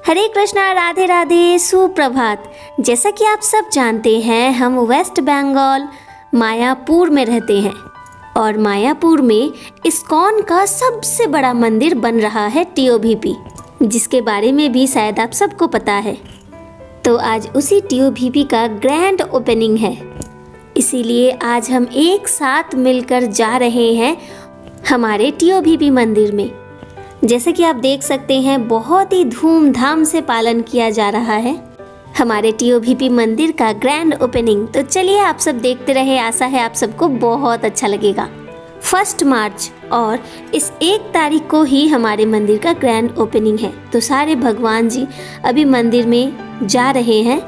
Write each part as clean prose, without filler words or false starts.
हरे कृष्णा, राधे राधे, सुप्रभात। जैसा कि आप सब जानते हैं, हम वेस्ट बंगाल मायापुर में रहते हैं और मायापुर में इस्कॉन का सबसे बड़ा मंदिर बन रहा है TOBP, जिसके बारे में भी शायद आप सबको पता है। तो आज उसी TOBP का ग्रैंड ओपनिंग है, इसीलिए आज हम एक साथ मिलकर जा रहे हैं हमारे TOBP मंदिर में। जैसे कि आप देख सकते हैं, बहुत ही धूमधाम से पालन किया जा रहा है हमारे TOBP मंदिर का ग्रैंड ओपनिंग। तो चलिए आप सब देखते रहे, आशा है आप सबको बहुत अच्छा लगेगा। 1 मार्च और इस 1 तारीख को ही हमारे मंदिर का ग्रैंड ओपनिंग है। तो सारे भगवान जी अभी मंदिर में जा रहे हैं।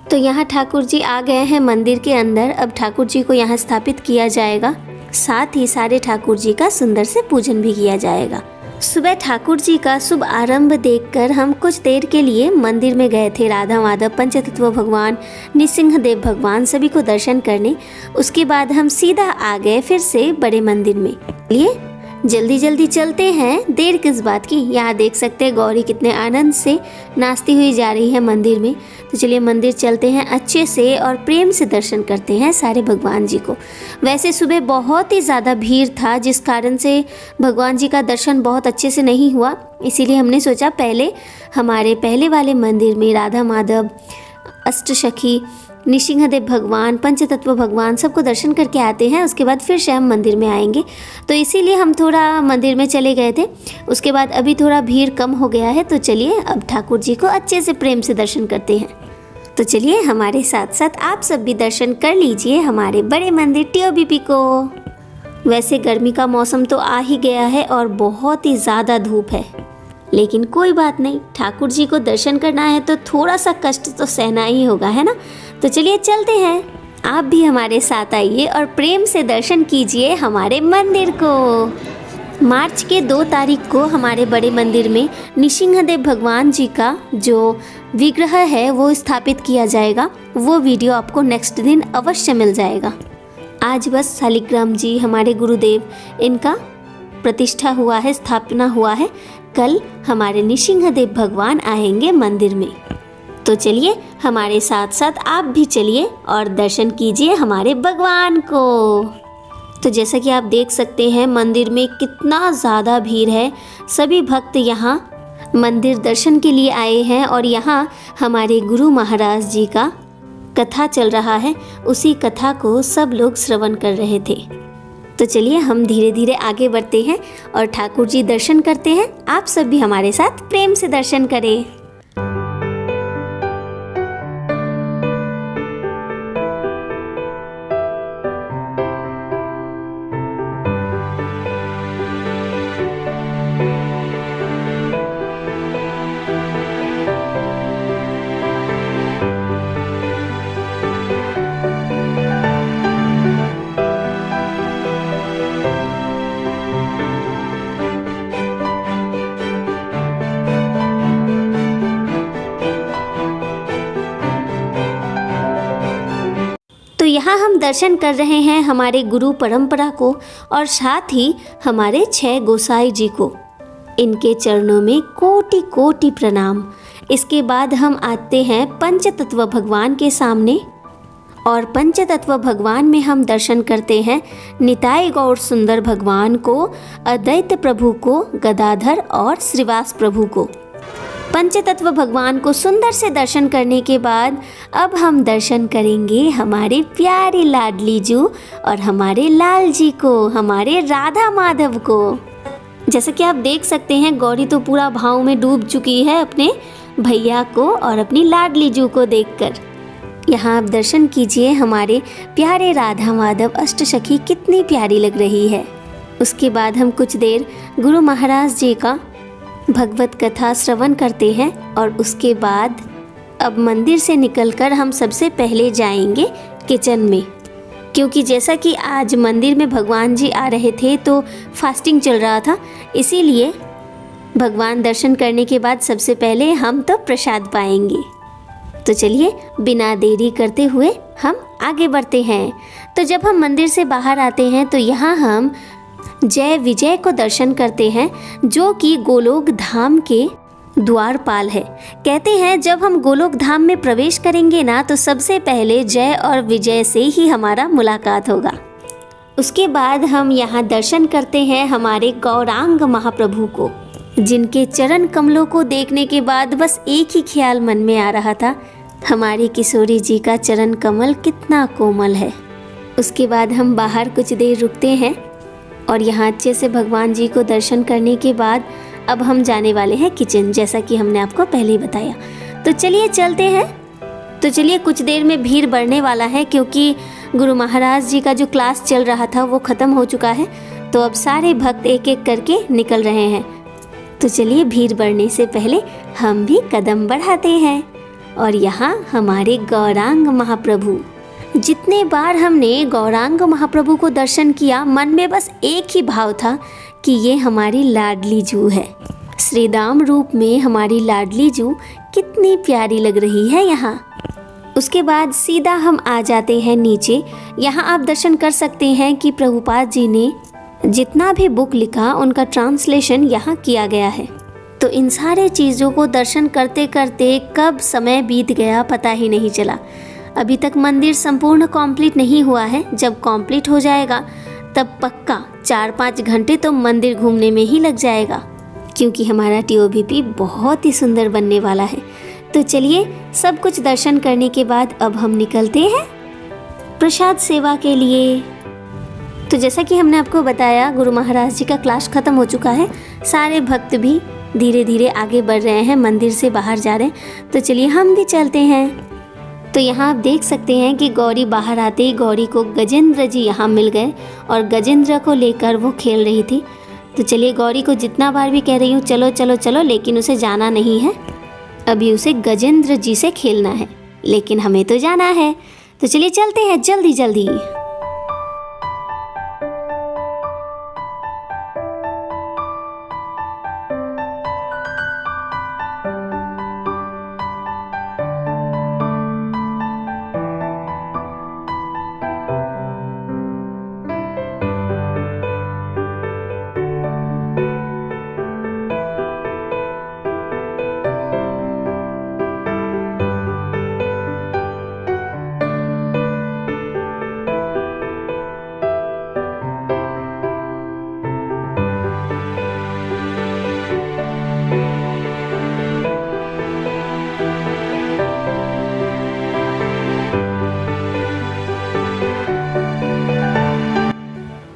तो यहाँ ठाकुर जी आ गए हैं मंदिर के अंदर। अब ठाकुर जी को यहाँ स्थापित किया जाएगा, साथ ही सारे ठाकुर जी का सुंदर से पूजन भी किया जाएगा। सुबह ठाकुर जी का शुभ आरंभ देखकर हम कुछ देर के लिए मंदिर में गए थे, राधा माधव, पंचतत्व भगवान, नृसिंहदेव भगवान सभी को दर्शन करने। उसके बाद हम सीधा आ गए फिर से बड़े मंदिर में। लिए जल्दी जल्दी चलते हैं, देर किस बात की। यहाँ देख सकते हैं गौरी कितने आनंद से नाचती हुई जा रही है मंदिर में। तो चलिए मंदिर चलते हैं, अच्छे से और प्रेम से दर्शन करते हैं सारे भगवान जी को। वैसे सुबह बहुत ही ज़्यादा भीड़ था, जिस कारण से भगवान जी का दर्शन बहुत अच्छे से नहीं हुआ। इसीलिए हमने सोचा पहले हमारे पहले वाले मंदिर में राधा माधव, अष्टसखी, नृसिंहदेव भगवान, पंचतत्व भगवान सबको दर्शन करके आते हैं। उसके बाद फिर से हम मंदिर में आएंगे, तो इसीलिए हम थोड़ा मंदिर में चले गए थे। उसके बाद अभी थोड़ा भीड़ कम हो गया है। तो चलिए अब ठाकुर जी को अच्छे से प्रेम से दर्शन करते हैं। तो चलिए हमारे साथ साथ आप सब भी दर्शन कर लीजिए हमारे बड़े मंदिर TOBP को। वैसे गर्मी का मौसम तो आ ही गया है और बहुत ही ज़्यादा धूप है, लेकिन कोई बात नहीं, ठाकुर जी को दर्शन करना है तो थोड़ा सा कष्ट तो सहना ही होगा, है ना। तो चलिए चलते हैं, आप भी हमारे साथ आइए और प्रेम से दर्शन कीजिए हमारे मंदिर को। मार्च के 2 तारीख को हमारे बड़े मंदिर में नृसिंहदेव भगवान जी का जो विग्रह है वो स्थापित किया जाएगा। वो वीडियो आपको नेक्स्ट दिन अवश्य मिल जाएगा। आज बस शालिग्राम जी हमारे गुरुदेव, इनका प्रतिष्ठा हुआ है, स्थापना हुआ है। कल हमारे नृसिंहदेव भगवान आएंगे मंदिर में। तो चलिए हमारे साथ साथ आप भी चलिए और दर्शन कीजिए हमारे भगवान को। तो जैसा कि आप देख सकते हैं मंदिर में कितना ज़्यादा भीड़ है। सभी भक्त यहाँ मंदिर दर्शन के लिए आए हैं और यहाँ हमारे गुरु महाराज जी का कथा चल रहा है। उसी कथा को सब लोग श्रवण कर रहे थे। तो चलिए हम धीरे धीरे आगे बढ़ते हैं और ठाकुर जी दर्शन करते हैं। आप सब भी हमारे साथ प्रेम से दर्शन करें। तो यहाँ हम दर्शन कर रहे हैं हमारे गुरु परंपरा को और साथ ही हमारे 6 गोसाई जी को। इनके चरणों में कोटि कोटि प्रणाम। इसके बाद हम आते हैं पंचतत्व भगवान के सामने और पंचतत्व भगवान में हम दर्शन करते हैं निताई गौर सुंदर भगवान को, अद्वैत प्रभु को, गदाधर और श्रीवास प्रभु को। पंचतत्व भगवान को सुंदर से दर्शन करने के बाद अब हम दर्शन करेंगे हमारे प्यारे लाडली जू और हमारे लाल जी को, हमारे राधा माधव को। जैसा कि आप देख सकते हैं गौरी तो पूरा भाव में डूब चुकी है अपने भैया को और अपनी लाडली जू को देखकर। यहाँ आप दर्शन कीजिए हमारे प्यारे राधा माधव अष्टसखी कितनी प्यारी लग रही है। उसके बाद हम कुछ देर गुरु महाराज जी का भगवत कथा श्रवण करते हैं और उसके बाद अब मंदिर से निकलकर हम सबसे पहले जाएंगे किचन में, क्योंकि जैसा कि आज मंदिर में भगवान जी आ रहे थे तो फास्टिंग चल रहा था, इसीलिए भगवान दर्शन करने के बाद सबसे पहले हम तो प्रसाद पाएंगे। तो चलिए बिना देरी करते हुए हम आगे बढ़ते हैं। तो जब हम मंदिर से बाहर आते हैं तो यहाँ हम जय विजय को दर्शन करते हैं, जो कि गोलोक धाम के द्वारपाल है। कहते हैं जब हम गोलोक धाम में प्रवेश करेंगे ना तो सबसे पहले जय और विजय से ही हमारा मुलाकात होगा। उसके बाद हम यहाँ दर्शन करते हैं हमारे गौरांग महाप्रभु को, जिनके चरण कमलों को देखने के बाद बस एक ही ख्याल मन में आ रहा था, हमारी किशोरी जी का चरण कमल कितना कोमल है। उसके बाद हम बाहर कुछ देर रुकते हैं और यहाँ अच्छे से भगवान जी को दर्शन करने के बाद अब हम जाने वाले हैं किचन, जैसा कि हमने आपको पहले ही बताया। तो चलिए चलते हैं। तो चलिए कुछ देर में भीड़ बढ़ने वाला है, क्योंकि गुरु महाराज जी का जो क्लास चल रहा था वो ख़त्म हो चुका है, तो अब सारे भक्त एक एक करके निकल रहे हैं। तो चलिए भीड़ बढ़ने से पहले हम भी कदम बढ़ाते हैं। और यहाँ हमारे गौरांग महाप्रभु, जितने बार हमने गौरांग महाप्रभु को दर्शन किया, मन में बस एक ही भाव था कि ये हमारी लाडली जू है। श्री राम रूप में हमारी लाडली जू कितनी प्यारी लग रही है यहाँ। उसके बाद सीधा हम आ जाते हैं नीचे। यहाँ आप दर्शन कर सकते हैं कि प्रभुपाद जी ने जितना भी बुक लिखा उनका ट्रांसलेशन यहाँ किया गया है। तो इन सारे चीज़ों को दर्शन करते करते कब समय बीत गया पता ही नहीं चला। अभी तक मंदिर संपूर्ण कंप्लीट नहीं हुआ है। जब कंप्लीट हो जाएगा तब पक्का 4-5 घंटे तो मंदिर घूमने में ही लग जाएगा, क्योंकि हमारा TOBP बहुत ही सुंदर बनने वाला है। तो चलिए सब कुछ दर्शन करने के बाद अब हम निकलते हैं प्रसाद सेवा के लिए। तो जैसा कि हमने आपको बताया, गुरु महाराज जी का क्लास ख़त्म हो चुका है। सारे भक्त भी धीरे धीरे आगे बढ़ रहे हैं, मंदिर से बाहर जा रहे हैं। तो चलिए हम भी चलते हैं। तो यहाँ आप देख सकते हैं कि गौरी बाहर आते ही गौरी को गजेंद्र जी यहाँ मिल गए और गजेंद्र को लेकर वो खेल रही थी। तो चलिए गौरी को जितना बार भी कह रही हूँ चलो चलो चलो, लेकिन उसे जाना नहीं है। अभी उसे गजेंद्र जी से खेलना है, लेकिन हमें तो जाना है। तो चलिए चलते हैं जल्दी जल्दी।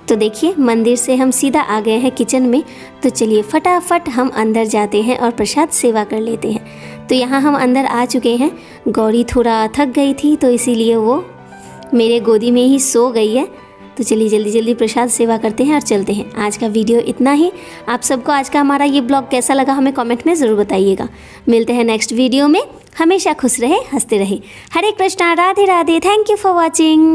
तो देखिए मंदिर से हम सीधा आ गए हैं किचन में। तो चलिए फटाफट हम अंदर जाते हैं और प्रसाद सेवा कर लेते हैं। तो यहाँ हम अंदर आ चुके हैं। गौरी थोड़ा थक गई थी तो इसीलिए वो मेरे गोदी में ही सो गई है। तो चलिए जल्दी जल्दी प्रसाद सेवा करते हैं और चलते हैं। आज का वीडियो इतना ही। आप सबको आज का हमारा ये ब्लॉग कैसा लगा हमें कमेंट में ज़रूर बताइएगा। मिलते हैं नेक्स्ट वीडियो में। हमेशा खुश रहे, हंसते रहे। Hare Krishna, Radhe Radhe. Thank you for watching.